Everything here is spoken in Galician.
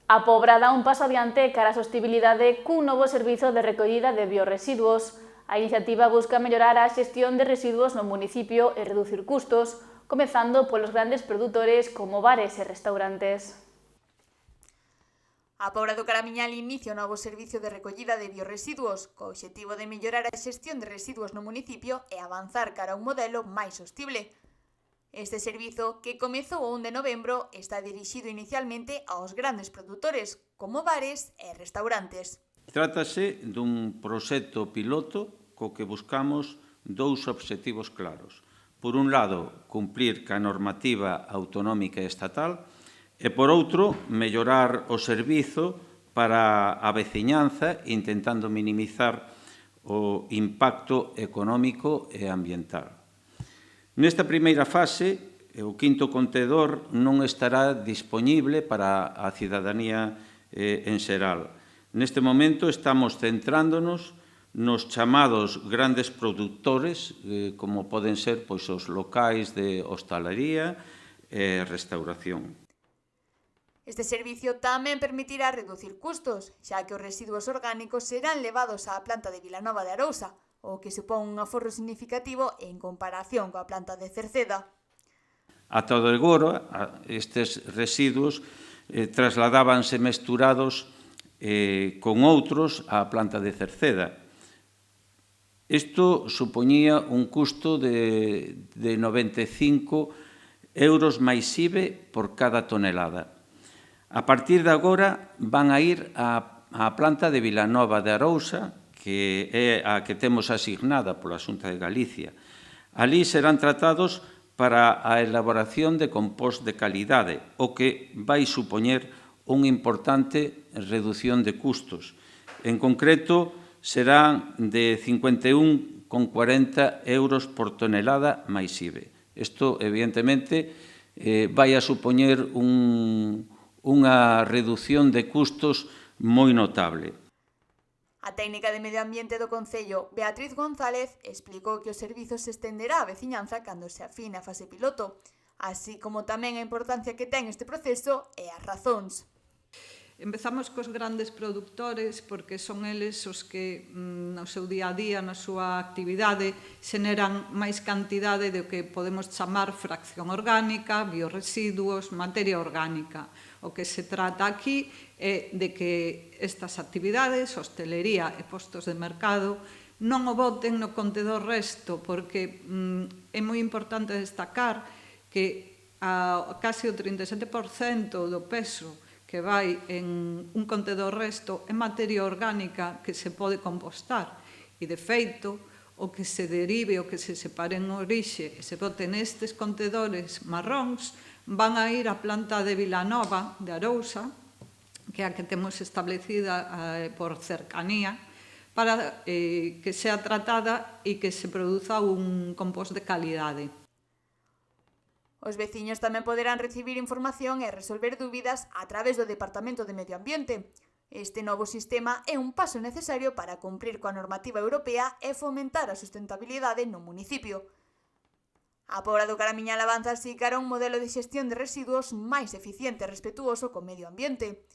A Pobra dá un paso adiante cara á sostibilidade cun novo servizo de recollida de biorresiduos. A iniciativa busca mellorar a xestión de residuos no municipio e reducir custos, comezando polos grandes produtores como bares e restaurantes. A Pobra do Caramiñal inicia o novo servizo de recollida de biorresiduos, co obxectivo de mellorar a xestión de residuos no municipio e avanzar cara a un modelo máis sostible. Este servizo, que comezou o 1 de novembro, está dirixido inicialmente aos grandes produtores, como bares e restaurantes. Trátase dun proxecto piloto co que buscamos dous obxectivos claros. Por un lado, cumprir ca normativa autonómica e estatal e, por outro, mellorar o servizo para a veciñanza, intentando minimizar o impacto económico e ambiental. Nesta primeira fase, o quinto contenedor non estará dispoñible para a cidadanía en xeral. Neste momento estamos centrándonos nos chamados grandes produtores, como poden ser os locais de hostalería e restauración. Este servicio tamén permitirá reducir custos, xa que os residuos orgánicos serán levados á planta de Vilanova de Arousa, o que supón un aforro significativo en comparación coa planta de Cerceda. Ata o de agora, estes residuos trasladábanse mesturados con outros á planta de Cerceda. Isto supoñía un custo de 95 euros máis IVA por cada tonelada. A partir de agora van a ir á planta de Vilanova de Arousa, que é a que temos asignada pola Xunta de Galicia. Alí serán tratados para a elaboración de compost de calidade, o que vai supoñer unha importante redución de custos. En concreto, serán de 51,40 euros por tonelada máis IVA. Isto, evidentemente, vai a supoñer unha reducción de custos moi notable. A técnica de Medio Ambiente do Concello, Beatriz González, explicou que o servizo se estenderá á veciñanza cando se afine a fase piloto, así como tamén a importancia que ten este proceso e as razóns. Empezamos cos grandes produtores porque son eles os que no seu día a día, na súa actividade, xeneran máis cantidade do que podemos chamar fracción orgánica, biorresiduos, materia orgánica. O que se trata aquí é de que estas actividades, hostelería e postos de mercado, non o boten no contenedor resto, porque é moi importante destacar que casi o 37% do peso que vai en un contenedor resto é materia orgánica que se pode compostar. E, de feito, o que se derive, o que se separe en orixe e se bote nestes contenedores marróns van a ir á planta de Vilanova de Arousa, que é a que temos establecida por cercanía, para que sea tratada e que se produza un compost de calidade. Os veciños tamén poderán recibir información e resolver dúbidas a través do Departamento de Medio Ambiente. Este novo sistema é un paso necesario para cumprir coa normativa europea e fomentar a sustentabilidade no municipio. A Pobra do Caramiñal avanza así cara a un modelo de xestión de residuos máis eficiente e respetuoso co medio ambiente.